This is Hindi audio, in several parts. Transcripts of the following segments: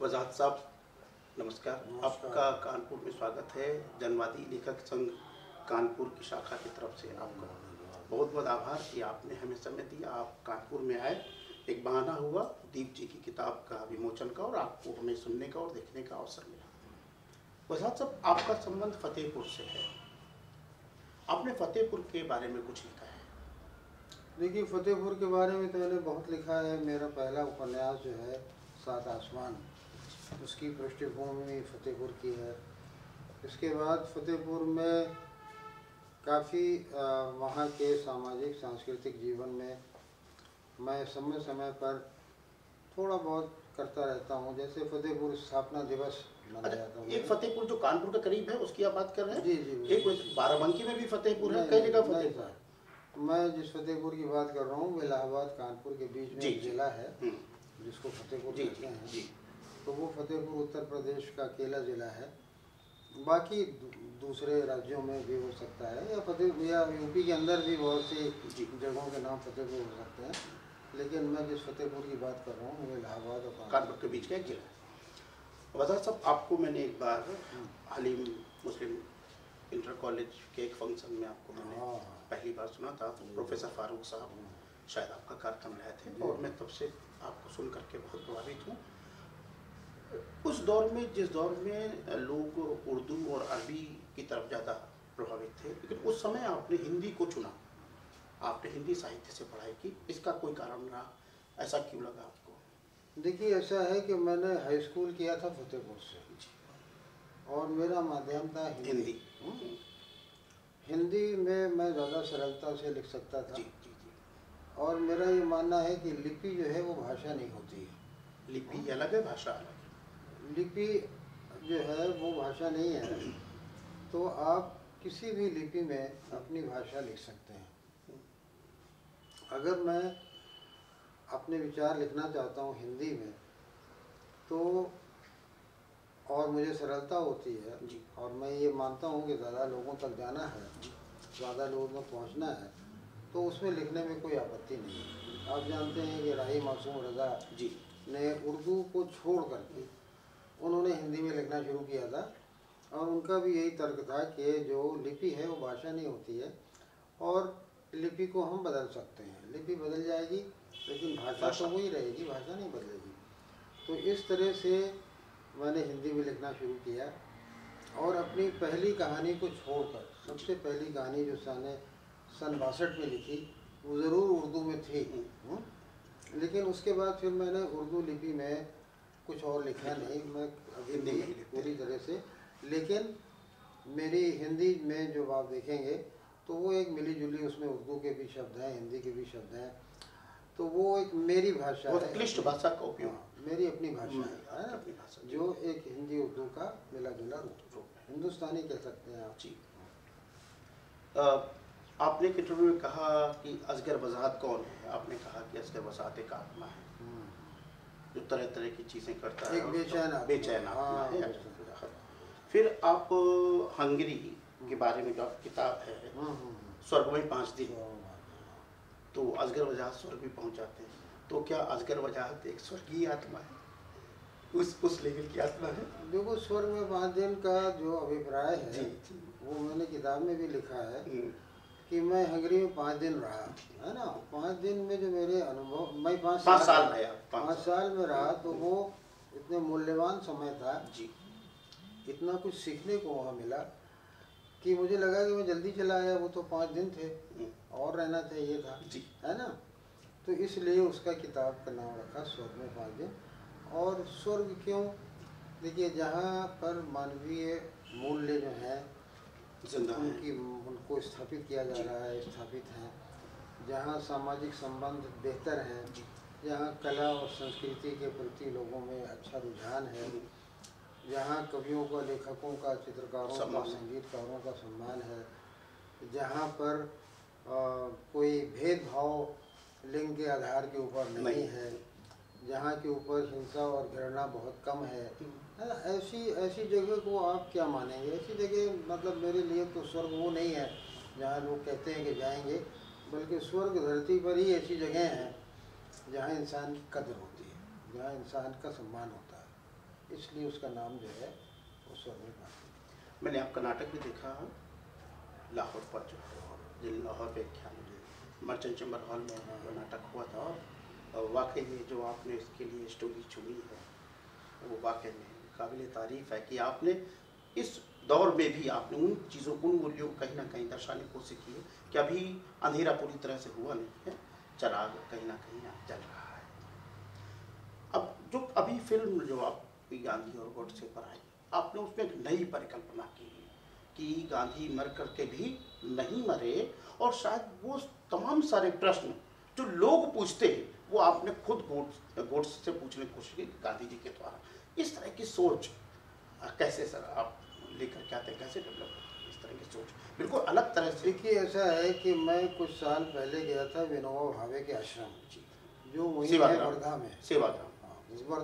वजाहत साहब नमस्कार। नमस्कार। आपका कानपुर में स्वागत है। जनवादी लेखक संघ कानपुर की शाखा की तरफ से आपका बहुत बहुत आभार कि आपने हमें समय दिया, आप कानपुर में आए। एक बहाना हुआ दीप जी की किताब का विमोचन का और आपको हमें सुनने का और देखने का अवसर मिला। वजाहत साहब, आपका संबंध फतेहपुर से है। आपने फतेहपुर के बारे में कुछ लिखा है। देखिए, फतेहपुर के बारे में तो मैंने बहुत लिखा है। मेरा पहला उपन्यास जो है सात आसमान, उसकी पृष्ठभूमि फतेहपुर की है। इसके बाद फतेहपुर में काफ़ी वहाँ के सामाजिक सांस्कृतिक जीवन में मैं समय समय पर थोड़ा बहुत करता रहता हूँ। जैसे फतेहपुर स्थापना दिवस मनाया जाता है। एक फतेहपुर जो कानपुर के करीब है उसकी आप बात कर रहे हैं? जी जी। एक बाराबंकी में भी फतेहपुर है, कई जगह फतेहपुर है। मैं जिस फतेहपुर की बात कर रहा हूँ, इलाहाबाद कानपुर के बीच में एक जिला है जिसको फतेहपुर कहते हैं। तो वो फतेहपुर उत्तर प्रदेश का अकेला ज़िला है। बाकी दूसरे राज्यों में भी हो सकता है, या यूपी के अंदर भी बहुत सी जगहों के नाम फतेहपुर हो सकते हैं। लेकिन मैं जिस फतेहपुर की बात कर रहा हूँ वो इलाहाबाद और कानपुर के बीच का एक जिला है। वजाहत साहब, आपको मैंने एक बार हलीम मुस्लिम इंटर कॉलेज के एक फंक्शन में आपको मैंने पहली बार सुना था। प्रोफेसर फारूक साहब शायद आपका कार्यक्रम रहे थे और मैं तब से आपको सुन करके बहुत प्रभावित हूँ। उस दौर में, जिस दौर में लोग उर्दू और अरबी की तरफ ज़्यादा प्रभावित थे, लेकिन उस समय आपने हिंदी को चुना, आपने हिंदी साहित्य से पढ़ाई की। इसका कोई कारण रहा? ऐसा क्यों लगा आपको? देखिए, ऐसा है कि मैंने हाई स्कूल किया था फतेहपुर से और मेरा माध्यम था हिंदी। हिंदी में मैं ज़्यादा सरलता से लिख सकता था। और मेरा ये मानना है कि लिपि जो है वो भाषा नहीं होती है। लिपि अलग है, भाषा अलग है। लिपि जो है वो भाषा नहीं है। तो आप किसी भी लिपि में अपनी भाषा लिख सकते हैं। अगर मैं अपने विचार लिखना चाहता हूँ हिंदी में, तो और मुझे सरलता होती है और मैं ये मानता हूँ कि ज़्यादा लोगों तक जाना है, ज़्यादा लोगों तक पहुँचना है, तो उसमें लिखने में कोई आपत्ति नहीं है। आप जानते हैं कि राही मासूम रज़ा ने उर्दू को छोड़ करके उन्होंने हिंदी में लिखना शुरू किया था और उनका भी यही तर्क था कि जो लिपि है वो भाषा नहीं होती है और लिपि को हम बदल सकते हैं। लिपि बदल जाएगी लेकिन भाषा तो वही रहेगी, भाषा नहीं बदलेगी। तो इस तरह से मैंने हिंदी में लिखना शुरू किया और अपनी पहली कहानी को छोड़कर, सबसे पहली कहानी जो सन 62 में लिखी वो ज़रूर उर्दू में थी, लेकिन उसके बाद फिर मैंने उर्दू लिपि में कुछ और लिखा नहीं। मैं अभी भी पूरी तरह से, लेकिन मेरी हिंदी में जो आप देखेंगे तो वो एक मिली जुली, उसमें उर्दू के भी शब्द हैं, हिंदी के भी शब्द हैं। तो वो एक मेरी भाषा है, क्लिष्ट भाषा का उपयोग, मेरी अपनी भाषा है ना, जो एक हिंदी उर्दू का मिला जुला रूप, हिंदुस्तानी कह सकते हैं आप। जी। आपने एक इंटरव्यू में कहा कि असगर वजाहत कौन है? आपने कहा कि असगर वजाहत एक आत्मा है जो तरह तरह की चीज़ें करता है, एक बेचैन आत्मा है। फिर आप हंगरी के बारे में जो आप किताब है स्वर्गमय 5 दिन, तो असगर वजाहत स्वर्ग भी पहुंच जाते हैं। तो क्या असगर वजाहत एक स्वर्गीय आत्मा है, उस लेवल की आत्मा है? देखो, स्वर्ग में 5 दिन का जो अभिप्राय है वो मैंने किताब में भी लिखा है कि मैं हंगरी में 5 दिन रहा, है ना। 5 दिन में जो मेरे अनुभव, मैं 5 साल में रहा, तो वो इतने मूल्यवान समय था जी, इतना कुछ सीखने को वहाँ मिला कि मुझे लगा कि मैं जल्दी चला आया। वो तो 5 दिन थे और रहना चाहिए था जी, है ना। तो इसलिए उसका किताब का नाम रखा स्वर्ग में 5 दिन। और स्वर्ग क्यों? देखिए, जहाँ पर मानवीय मूल्य जो हैं उनको स्थापित किया जा रहा है, स्थापित हैं, जहाँ सामाजिक संबंध बेहतर हैं, जहाँ कला और संस्कृति के प्रति लोगों में अच्छा रुझान है, जहाँ कवियों का, लेखकों का, चित्रकारों का, संगीतकारों का सम्मान है, जहाँ पर कोई भेदभाव लिंग के आधार के ऊपर नहीं है, जहाँ के ऊपर हिंसा और घृणा बहुत कम है, ऐसी जगह को आप क्या मानेंगे? ऐसी जगह, मतलब मेरे लिए तो स्वर्ग वो नहीं है जहाँ लोग कहते हैं कि जाएंगे, बल्कि स्वर्ग धरती पर ही ऐसी जगह हैं जहाँ इंसान की कदर होती है, जहाँ इंसान का सम्मान होता है। इसलिए उसका नाम जो है वो स्वर्णिम भारती। मैंने आपका नाटक भी देखा है लाहौर पर, जो लाहौर व्याख्यान मर्चेंट चैम्बर हॉल में वो नाटक हुआ था, और वाकई में जो आपने इसके लिए स्टोरी चुनी है वो वाकई में काबिल तारीफ़ है कि आपने इस दौर में भी आपने उन चीज़ों को, उन मूल्यों को कहीं ना कहीं दर्शाने की कोशिश की है कि अभी अंधेरा पूरी तरह से हुआ नहीं है, चराग कहीं ना कहीं जल रहा है। अब जो अभी फिल्म जो आपकी गांधी और गोडसे पर आई, आपने उसमें एक नई परिकल्पना की कि गांधी मर करके भी नहीं मरे, और शायद वो तमाम सारे प्रश्न जो लोग पूछते हैं वो आपने खुद गोडसे से पूछने की कोशिश की गांधी जी के द्वारा। इस तरह की सोच कैसे सर आप लेकर के आते हैं, कैसे डेवलप होती है इस तरह की सोच, बिल्कुल अलग तरह से? देखिए ऐसा है कि मैं कुछ साल पहले गया था विनोबा भावे के आश्रम, जो वही है वर्धा में। सेवाग्राम।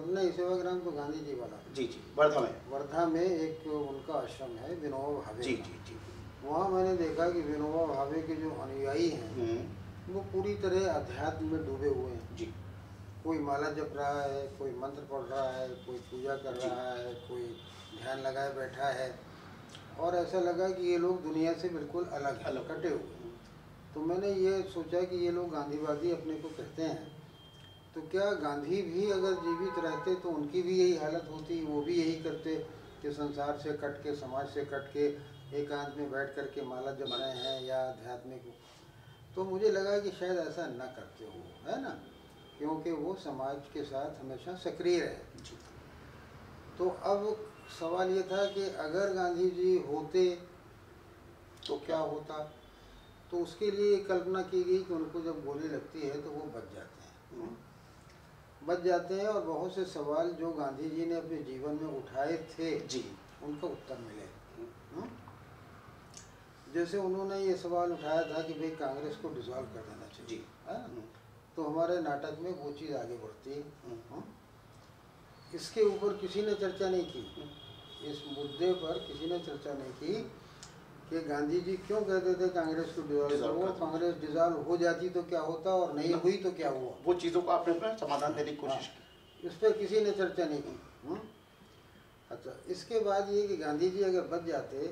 नहीं, सेवाग्राम तो गांधी जी वाला। जी जी, वर्धा में। वर्धा में एक उनका आश्रम है विनोबा भावे। जी जी जी। वहाँ मैंने देखा कि विनोबा भावे के जो अनुयायी हैं वो पूरी तरह अध्यात्म में डूबे हुए हैं जी। कोई माला जप रहा है, कोई मंत्र पढ़ रहा है, कोई पूजा कर रहा है, कोई ध्यान लगाए बैठा है, और ऐसा लगा कि ये लोग दुनिया से बिल्कुल अलग हैं, कटे हुए। तो मैंने ये सोचा कि ये लोग गांधीवादी अपने को कहते हैं, तो क्या गांधी भी अगर जीवित रहते तो उनकी भी यही हालत होती, वो भी यही करते कि संसार से कट के, समाज से कट के एकांत में बैठ कर के माला जप रहे हैं या आध्यात्मिक। तो मुझे लगा कि शायद ऐसा न करते हो, है ना, क्योंकि वो समाज के साथ हमेशा सक्रिय रहे। तो अब सवाल ये था कि अगर गांधी जी होते तो क्या होता। तो उसके लिए कल्पना की गई कि उनको जब गोली लगती है तो वो बच जाते हैं, बच जाते हैं, और बहुत से सवाल जो गांधी जी ने अपने जीवन में उठाए थे जी, उनका उत्तर मिले। जैसे उन्होंने ये सवाल उठाया था कि भाई कांग्रेस को डिसॉल्व कर देना चाहिए, है ना, तो हमारे नाटक में वो चीज़ आगे बढ़ती है। इसके ऊपर किसी ने चर्चा नहीं की, इस मुद्दे पर किसी ने चर्चा नहीं की कि गांधी जी क्यों कहते थे कांग्रेस को डिसॉल्व करो, कांग्रेस डिसॉल्व हो जाती तो क्या होता और नहीं हुई तो क्या हुआ। वो चीज़ों को आपने अपना समाधान देने की कोशिश की, इस पर किसी ने चर्चा नहीं की। अच्छा, इसके बाद ये कि गांधी जी अगर बच जाते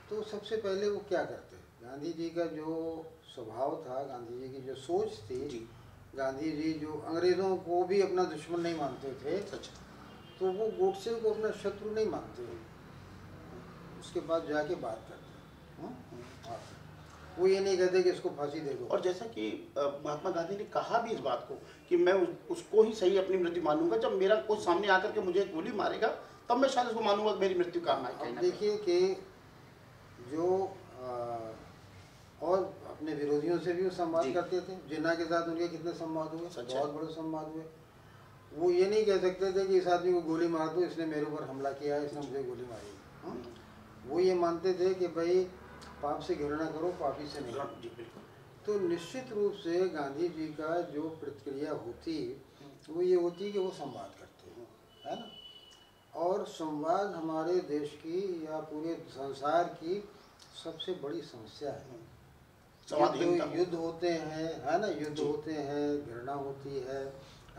तो सबसे पहले वो क्या करते। गांधी जी का जो स्वभाव था, गांधी जी की जो सोच थी, गांधी जी जो अंग्रेज़ों को भी अपना दुश्मन नहीं मानते थे, तो वो गोडसे को अपना शत्रु नहीं मानते, उसके बाद जाके बात करते। वो ये नहीं कहते कि इसको फांसी दे दो। और जैसा कि महात्मा गांधी ने कहा भी इस बात को कि मैं उसको ही सही अपनी मृत्यु मानूंगा, जब मेरा कोई सामने आकर के मुझे गोली मारेगा तब मैं शायद उसको मानूंगा मेरी मृत्यु कामना है। अब देखिए कि जो और अपने विरोधियों से भी वो संवाद करते थे। जिन्ना के साथ उनके कितने संवाद हुए, बहुत बड़े संवाद हुए। वो ये नहीं कह सकते थे कि इस आदमी को गोली मार दो, इसने मेरे ऊपर हमला किया, इसने मुझे गोली मारी। वो ये मानते थे कि भाई पाप से घृणा करो, पापी से नहीं। तो निश्चित रूप से गांधी जी का जो प्रतिक्रिया होती वो ये होती कि वो संवाद करते हैं, है ना। और संवाद हमारे देश की या पूरे संसार की सबसे बड़ी समस्या है। युद्ध होते हैं, है ना, युद्ध होते हैं, घृणा होती है,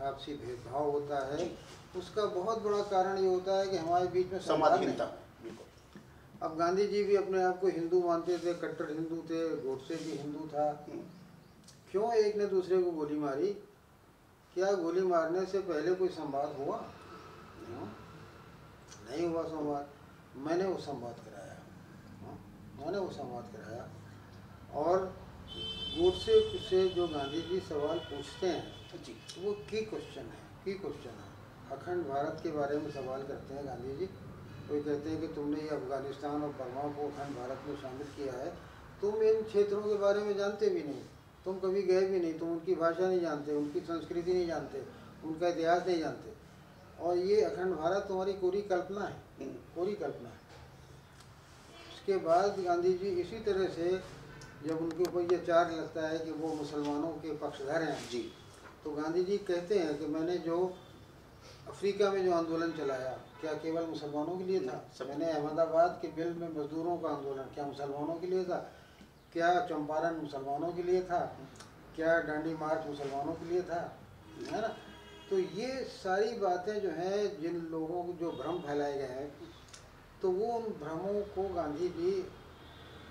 आपसी भेदभाव होता है, उसका बहुत बड़ा कारण ये होता है कि हमारे बीच में संवाद नहीं था। अब गांधी जी भी अपने आप को हिंदू मानते थे, कट्टर हिंदू थे, गोडसे भी हिंदू था। क्यों एक ने दूसरे को गोली मारी? क्या गोली मारने से पहले कोई संवाद हुआ? नहीं हुआ संवाद। मैंने वो संवाद कराया, मैंने वो संवाद कराया। और गोडसे से जो गांधी जी सवाल पूछते हैं वो की क्वेश्चन है। अखंड भारत के बारे में सवाल करते हैं गांधी जी। कोई कहते हैं कि तुमने ये अफगानिस्तान और बर्मा को अखंड भारत में शामिल किया है, तुम इन क्षेत्रों के बारे में जानते भी नहीं, तुम कभी गए भी नहीं, तुम उनकी भाषा नहीं जानते, उनकी संस्कृति नहीं जानते, उनका इतिहास नहीं जानते, और ये अखंड भारत तुम्हारी कोरी कल्पना है, कोरी कल्पना है। उसके बाद गांधी जी इसी तरह से जब उनके ऊपर ये चार्ज लगता है कि वो मुसलमानों के पक्षधर हैं जी, तो गांधी जी कहते हैं कि मैंने जो अफ्रीका में जो आंदोलन चलाया क्या केवल मुसलमानों के लिए था? मैंने अहमदाबाद के बिल में मजदूरों का आंदोलन क्या मुसलमानों के लिए था? क्या चंपारण मुसलमानों के लिए था? क्या डांडी मार्च मुसलमानों के लिए था? है ना। तो ये सारी बातें जो हैं, जिन लोगों को जो भ्रम फैलाए गए हैं, तो वो उन भ्रमों को गांधी जी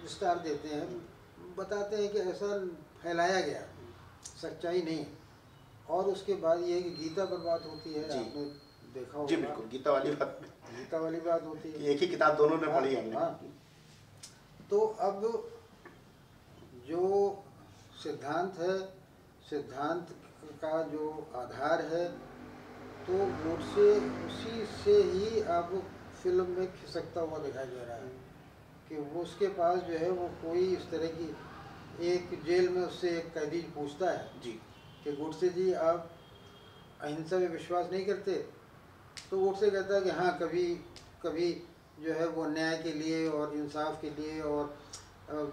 विस्तार देते हैं, बताते हैं कि ऐसा फैलाया गया, सच्चाई नहीं। और उसके बाद ये कि गीता पर बात होती है, आपने देखा होगा। जी बिल्कुल, गीता वाली बात होती है। एक ही किताब दोनों ने पढ़ी हमने। हाँ। तो अब जो सिद्धांत है, सिद्धांत का जो आधार है, तो गोडसे उसी से ही अब फिल्म में खिसकता हुआ दिखाई दे रहा है कि वो उसके पास जो है, वो कोई इस तरह की, एक जेल में उससे एक कैदी पूछता है जी कि गोडसे जी आप अहिंसा में विश्वास नहीं करते? तो गोडसे कहता है कि हाँ, कभी कभी जो है वो न्याय के लिए और इंसाफ के लिए और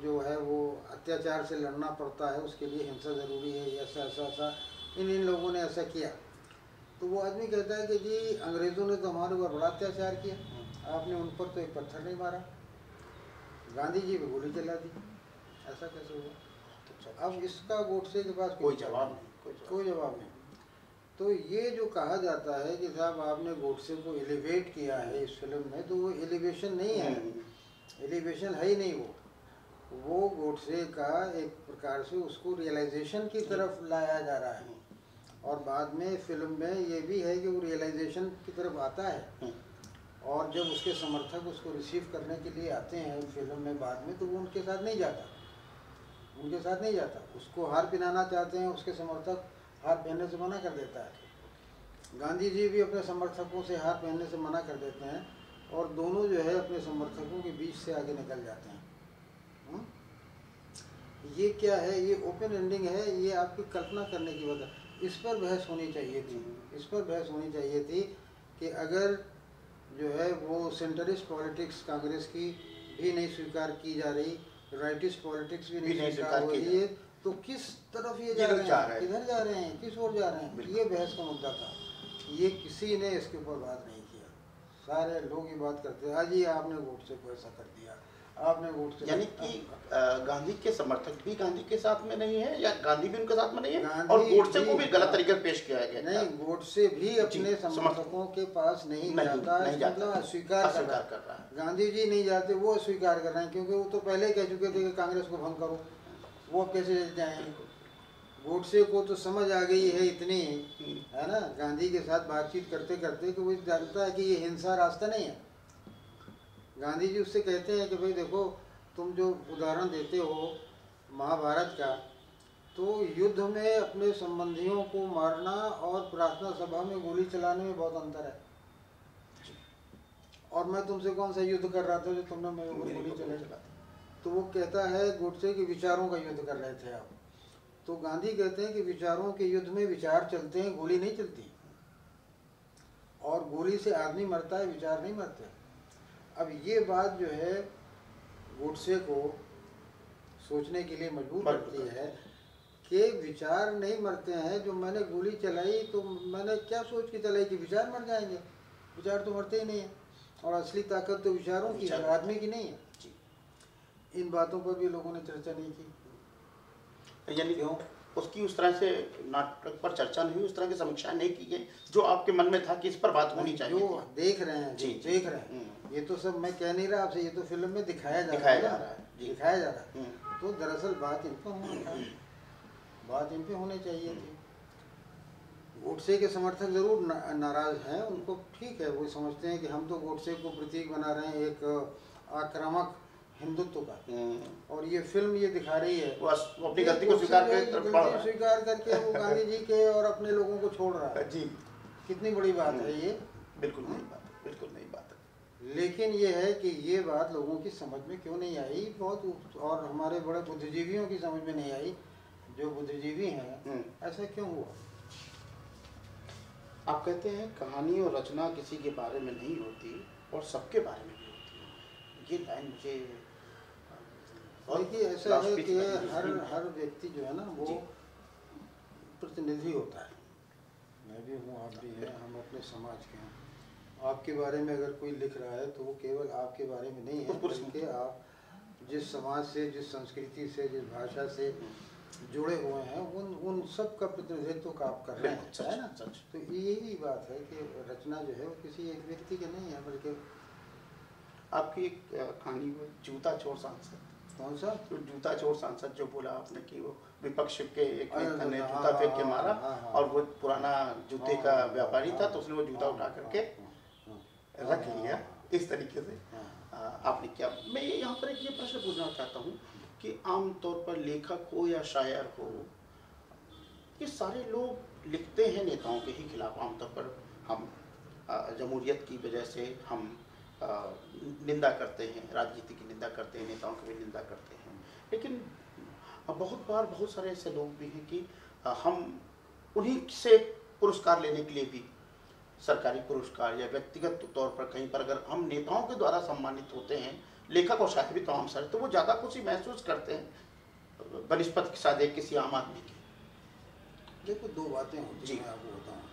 जो है वो अत्याचार से लड़ना पड़ता है, उसके लिए हिंसा ज़रूरी है, ऐसा ऐसा ऐसा इन लोगों ने ऐसा किया। तो वो आदमी कहता है कि जी अंग्रेज़ों ने तो हमारे ऊपर बड़ा अत्याचार किया, आपने उन पर तो एक पत्थर नहीं मारा, गांधी जी पे गोली चला दी, ऐसा कैसे हुआ? अब इसका गोडसे के पास कोई जवाब नहीं, कोई जवाब नहीं। तो ये जो कहा जाता है कि साहब आपने गोडसे को एलिवेट किया है इस फिल्म में, तो वो एलिवेशन नहीं है, एलिवेशन है ही नहीं। वो गोडसे का एक प्रकार से उसको रियलाइजेशन की तरफ लाया जा रहा है, और बाद में फिल्म में ये भी है कि वो रियलाइजेशन की तरफ आता है, और जब उसके समर्थक उसको रिसीव करने के लिए आते हैं फिल्म में बाद में, तो वो उनके साथ नहीं जाता, उसको हार पहनाना चाहते हैं, उसके समर्थक हार पहनने से मना कर देता है। गांधी जी भी अपने समर्थकों से हार पहनने से मना कर देते हैं, और दोनों जो है अपने समर्थकों के बीच से आगे निकल जाते हैं। ये क्या है? ये ओपन एंडिंग है, ये आपकी कल्पना करने की बात है। इस पर बहस होनी चाहिए थी कि अगर जो है वो सेंटरिस्ट पॉलिटिक्स कांग्रेस की भी नहीं स्वीकार की जा रही, राइटिस्ट पॉलिटिक्स भी नहीं स्वीकार हो रही है, तो किस तरफ ये जा रहे हैं, किधर जा रहे हैं, किस ओर जा रहे हैं, ये बहस का मुद्दा था। ये किसी ने इसके ऊपर बात नहीं किया, सारे लोग ये बात करते हैं, आज ये आपने गोडसे को ऐसा कर दिया, आपने गोडसे, यानी कि गांधी के समर्थक भी गांधी के साथ में नहीं है, या गांधी भी उनके साथ में नहीं है, और गोडसे को भी गलत तरीके से पेश किया गया। नहीं, गोडसे भी अपने समर्थकों के पास नहीं जाता, मतलब अस्वीकार कर रहा है। गांधी जी नहीं जाते, वो अस्वीकार कर रहे हैं, क्योंकि वो तो पहले कह चुके थे कि कांग्रेस को भंग करो, वो कैसे जाएंगे? गोडसे को तो समझ आ गई है इतनी, है ना, गांधी के साथ बातचीत करते करते, कि वो जानता है कि ये हिंसा रास्ता नहीं है। गांधी जी उससे कहते हैं कि भाई देखो, तुम जो उदाहरण देते हो महाभारत का, तो युद्ध में अपने संबंधियों को मारना और प्रार्थना सभा में गोली चलाने में बहुत अंतर है, और मैं तुमसे कौन सा युद्ध कर रहा था जो तुमने मेरे को गोली चला? तो वो कहता है गोडसे के विचारों का युद्ध कर रहे थे आप। तो गांधी कहते हैं कि विचारों के युद्ध में विचार चलते हैं, गोली नहीं चलती, और गोली से आदमी मरता है, विचार नहीं मरते। अब ये बात जो है गोडसे को सोचने के लिए मजबूर करती है कि विचार नहीं मरते हैं, जो मैंने गोली चलाई तो मैंने क्या सोच के चलाई कि विचार मर जाएंगे? विचार तो मरते ही नहीं है, और असली ताकत तो विचारों की है, आदमी की नहीं है। इन बातों पर भी लोगों ने चर्चा नहीं की। यानी क्यों उसकी उस तरह से नाटक पर चर्चा नहीं हुई, उस तरह की समीक्षा नहीं की गई जो आपके मन में था कि इस पर बात होनी चाहिए। जो देख रहे हैं, देख रहे हैं, ये तो सब मैं कह नहीं रहा आपसे, ये तो फिल्म में दिखाया जा रहा है। तो दरअसल बात इन पर होनी चाहिए, बात इन पे होनी चाहिए थी। गोडसे के समर्थक जरूर नाराज हैं, उनको ठीक है, वो समझते हैं कि हम तो गोडसे को प्रतीक बना रहे हैं एक आक्रामक हिंदुत्व का, और ये फिल्म ये दिखा रही है वो अपनी गलती को स्वीकार करके वो गांधी जी के और अपने लोगों को छोड़ रहा है। जी, कितनी बड़ी बात है ये? बिल्कुल नई बात है, बिल्कुल नई बात है। लेकिन ये है कि ये बात लोगों की समझ में क्यों नहीं आई, बहुत, और हमारे बड़े बुद्धिजीवियों की समझ में नहीं आई, जो बुद्धिजीवी हैं, ऐसा क्यों हुआ? आप कहते हैं कहानी और रचना किसी के बारे में नहीं होती और सबके बारे में भी होती है, ये लाइन मुझे देखिए, ऐसा है कि हर व्यक्ति जो है ना, वो प्रतिनिधि होता है। मैं भी हूँ, आप भी हैं, हम अपने समाज के हैं। आपके बारे में अगर कोई लिख रहा है तो वो केवल आपके बारे में नहीं है, बल्कि आप जिस समाज से, जिस संस्कृति से, जिस भाषा से, जुड़े हुए हैं उन सब का प्रतिनिधित्व का आप कर रहे हैं, है ना। तो यही बात है कि रचना जो है वो किसी एक व्यक्ति की नहीं है, बल्कि आपकी एक कहानी वो जूता चोर सांसद, कौन सा तो जूता चोर सांसद जो बोला आपने कि वो विपक्ष के एक नेता ने हाँ, जूता फेंक के मारा हाँ, हाँ, और वो पुराना जूते का हाँ, व्यापारी था हाँ, तो उसने वो जूता उठा करके रख लिया। इस तरीके से आपने क्या, मैं यहाँ पर एक ये प्रश्न पूछना चाहता हूँ कि आमतौर पर लेखक हो या शायर हो, ये सारे लोग लिखते हैं नेताओं के ही खिलाफ। आमतौर पर हम जमहूरियत की वजह से हम निंदा करते हैं, राजनीति की निंदा करते हैं, नेताओं की भी निंदा करते हैं, लेकिन बहुत बार बहुत सारे ऐसे लोग भी हैं कि हम उन्हीं से पुरस्कार लेने के लिए भी, सरकारी पुरस्कार या व्यक्तिगत तौर पर कहीं पर अगर हम नेताओं के द्वारा सम्मानित होते हैं, लेखक और शायर भी तमाम सारे, तो वो ज़्यादा खुशी महसूस करते हैं बनिस्बत के साथ एक किसी आम आदमी की। देखो दो बातें होती जी। हैं, मैं आपको बताऊँ।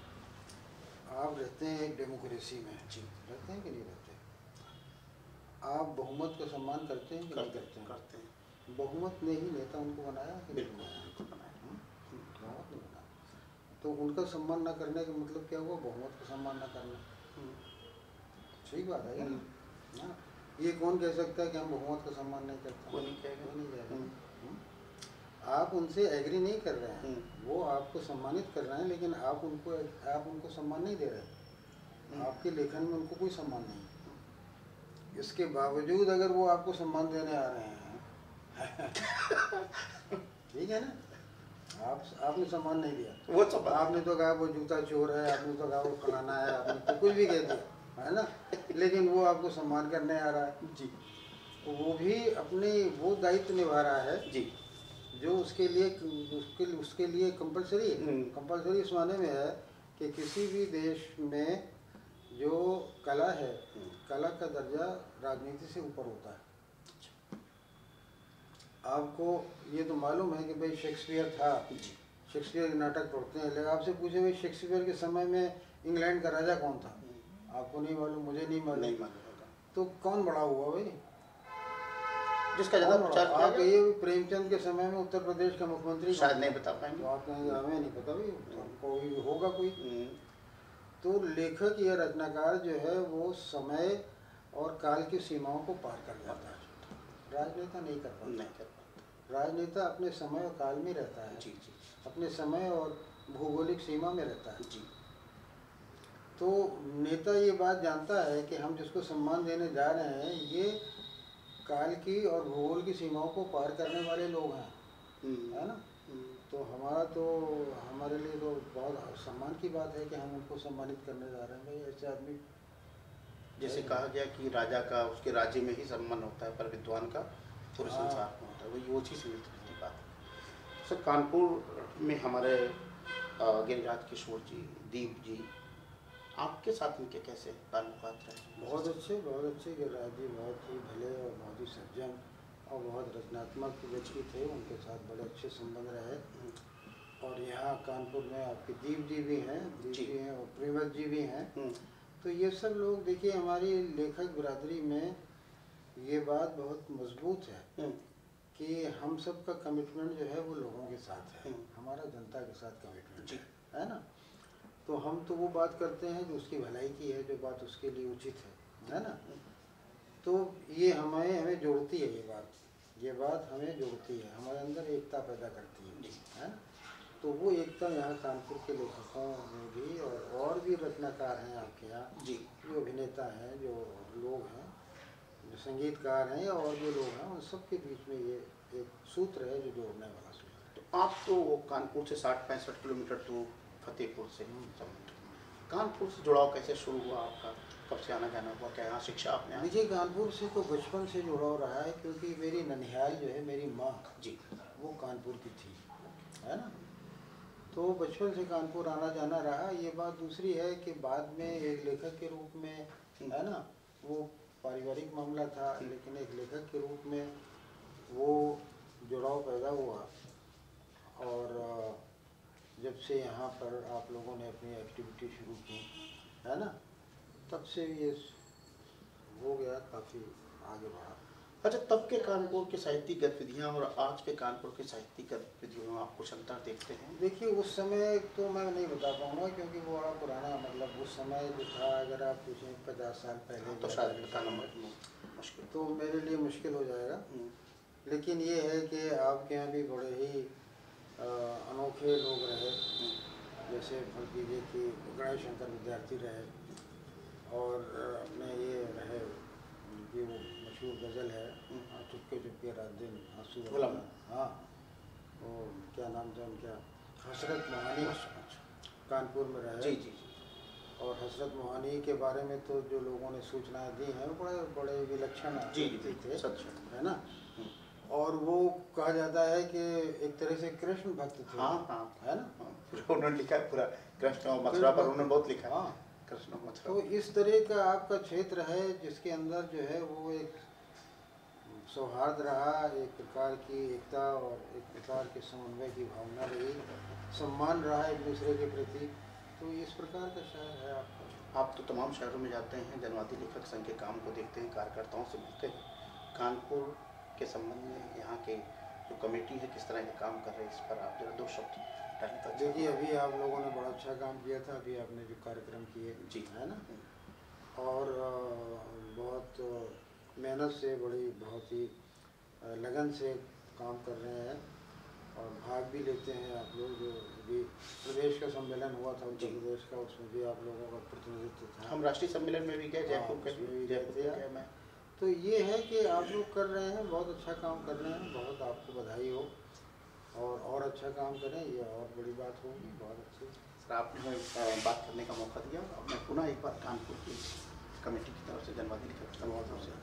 आप रहते हैं एक डेमोक्रेसी में, जी, रहते हैं कि नहीं रहते? आप बहुमत का सम्मान करते हैं कि नहीं करते हैं? करते हैं। बहुमत ने ही नेता उनको बनाया कि नहीं बिल्कुल बनाया? बिल्कुल बनाया। बहुमत ने बनाया। तो उनका सम्मान न करने का मतलब क्या हुआ? बहुमत का सम्मान न करना। सही बात है ना। ये कौन कह सकता है कि हम बहुमत का सम्मान नहीं करते? कोई नहीं कहेगा। कोई नहीं कहेगा। आप उनसे एग्री नहीं कर रहे हैं, वो आपको सम्मानित कर रहे हैं, लेकिन आप उनको सम्मान नहीं दे रहे। आपके लेखन में उनको कोई सम्मान नहीं। इसके बावजूद अगर वो आपको सम्मान देने आ रहे हैं ठीक है ना, आपने सम्मान नहीं दिया, वो सब आपने तो कहा वो जूता चोर है, आपने तो कहा वो फलाना है, आपने तो कुछ भी कह दिया, है ना, लेकिन वो आपको सम्मान करने आ रहा है जी, तो वो भी अपने वो दायित्व निभा रहा है जी, जो उसके लिए कंपलसरी है। कंपलसरी इस माने में है कि किसी भी देश में जो कला है, कला का दर्जा राजनीति से ऊपर होता है। आपको ये तो मालूम है कि भाई शेक्सपियर था, शेक्सपियर के नाटक पढ़ते हैं, लेकिन आपसे पूछे भाई शेक्सपियर के समय में इंग्लैंड का राजा कौन था, आपको नहीं मालूम, मुझे नहीं मालूम, तो कौन बड़ा हुआ भाई जिसका ज़्यादा प्रचार किया आप ये प्रेमचंद के समय में उत्तर प्रदेश का मुख्यमंत्री शायद नहीं बता पाएंगे, तो आप कहेंगे हमें नहीं पता भाई, कोई होगा कोई। तो लेखक या रचनाकार जो है वो समय और काल की सीमाओं को पार कर जाता है, राजनेता नहीं कर पाता। राजनेता अपने समय और काल में रहता है, जी जी, अपने समय और भौगोलिक सीमा में रहता है जी। तो नेता ये बात जानता है कि हम जिसको सम्मान देने जा रहे हैं ये काल की और भूगोल की सीमाओं को पार करने वाले लोग हैं, है ना। तो हमारे लिए तो बहुत सम्मान की बात है कि हम उनको सम्मानित करने जा रहे हैं। भाई ऐसे आदमी, जैसे कहा गया कि राजा का उसके राज्य में ही सम्मान होता है पर विद्वान का पूरे संसार में होता है, वही वो चीज़ मिलती की बात है। सर कानपुर में हमारे गिरिराज किशोर जी, दीप जी, आपके साथ इनके कैसे ताल्लुकात रहे? बहुत अच्छे गिरिराज जी बहुत ही भले और बहुत ही सज्जन और बहुत रचनात्मक व्यक्ति थे, उनके साथ बड़े अच्छे संबंध रहे। और यहाँ कानपुर में आपके दीप जी भी हैं, और प्रेमत जी भी हैं। तो ये सब लोग देखिए हमारी लेखक बिरादरी में ये बात बहुत मजबूत है कि हम सब का कमिटमेंट जो है वो लोगों के साथ है, हमारा जनता के साथ कमिटमेंट है ना। तो हम तो वो बात करते हैं जो उसकी भलाई की है, जो बात उसके लिए उचित है ना। तो ये हमें जोड़ती है, ये बात हमें जोड़ती है, हमारे अंदर एकता पैदा करती है ना। तो वो एकता यहाँ कानपुर के लेखकों में भी और भी रचनाकार हैं आपके यहाँ जी, जो अभिनेता हैं, जो लोग हैं, जो संगीतकार हैं, और जो लोग हैं, उन सब के बीच में ये एक सूत्र है जो जोड़ने वाला सूत्र। तो आप तो कानपुर से 60-65 किलोमीटर दूर फतेहपुर से, कानपुर से जुड़ाव कैसे शुरू हुआ आपका, कब से आना जाना हुआ, क्या यहाँ शिक्षा आपने? मुझे कानपुर से तो बचपन से जुड़ाव रहा है, क्योंकि मेरी ननिहाल जो है, मेरी माँ जी वो कानपुर की थी, है ना। तो बचपन से कानपुर आना जाना रहा। ये बात दूसरी है कि बाद में एक लेखक के रूप में, है ना, वो पारिवारिक मामला था, लेकिन एक लेखक के रूप में वो जुड़ाव पैदा हुआ। और जब से यहाँ पर आप लोगों ने अपनी एक्टिविटी शुरू की, है ना, तब से ये हो गया, काफ़ी आगे बढ़ा। अच्छा, तब के कानपुर के साहित्यिक गतिविधियाँ और आज के कानपुर के साहित्यिक गतिविधियों में आप कुछ अंतर देखते हैं? देखिए, उस समय तो मैं नहीं बता पाऊँगा क्योंकि वो बड़ा पुराना, मतलब उस समय जो था, अगर आप पूछें 50 साल पहले तो शायद बताना मुश्किल, तो मेरे लिए मुश्किल हो जाएगा। लेकिन ये है कि आपके यहाँ भी बड़े ही अनोखे लोग रहे, जैसे मान लीजिए कि गणेश शंकर विद्यार्थी रहे, और अपने ये रहे कि वो मशहूर गज़ल है, चुपके चुपके रात दिन आंसू, हाँ, वो क्या नाम था उनका, हसरत मोहानी, कानपुर में रहे। जी जी। और हसरत मोहानी के बारे में तो जो लोगों ने सूचनाएं दी हैं वो बड़े बड़े विलक्षण व्यक्ति थे, सच है ना। और वो कहा जाता है कि एक तरह से कृष्ण भक्त थे। हाँ हाँ, है ना। उन्होंने लिखा है पूरा कृष्ण और मथुरा पर, उन्होंने बहुत लिखा है। हाँ, कृष्ण और मथुरा। तो इस तरह का आपका क्षेत्र है जिसके अंदर जो है वो एक सौहार्द रहा, एक प्रकार की एकता और एक प्रकार के समन्वय की भावना रही, सम्मान रहा एक दूसरे के प्रति। तो इस प्रकार का शहर है आपका। आप तो तमाम शहरों में जाते हैं, जनवादी लेखक संघ के काम को देखते हैं, कार्यकर्ताओं से मिलते हैं। कानपुर के संबंध में यहाँ के जो कमेटी है किस तरह के काम कर रहे हैं, इस पर आप जरा 2 शब्द कहना। देखिए, अभी आप लोगों ने बड़ा अच्छा काम किया था, अभी आपने जो कार्यक्रम किए, जी, है ना, और बहुत मेहनत से, बड़ी बहुत ही लगन से काम कर रहे हैं और भाग भी लेते हैं आप लोग। जो अभी प्रदेश का सम्मेलन हुआ था उत्तर प्रदेश का, उसमें भी आप लोगों का प्रतिनिधित्व था। हम राष्ट्रीय सम्मेलन में भी गए, जयपुर में गया मैं। तो ये है कि आप लोग कर रहे हैं, बहुत अच्छा काम कर रहे हैं, बहुत आपको बधाई हो, और अच्छा काम करें, ये और बड़ी बात होगी। बहुत अच्छी सर, आपने हमें बात करने का मौका दिया। अब मैं पुनः एक बार कानपुर की कमेटी की तरफ से, जनवादी लेखक की तरफ से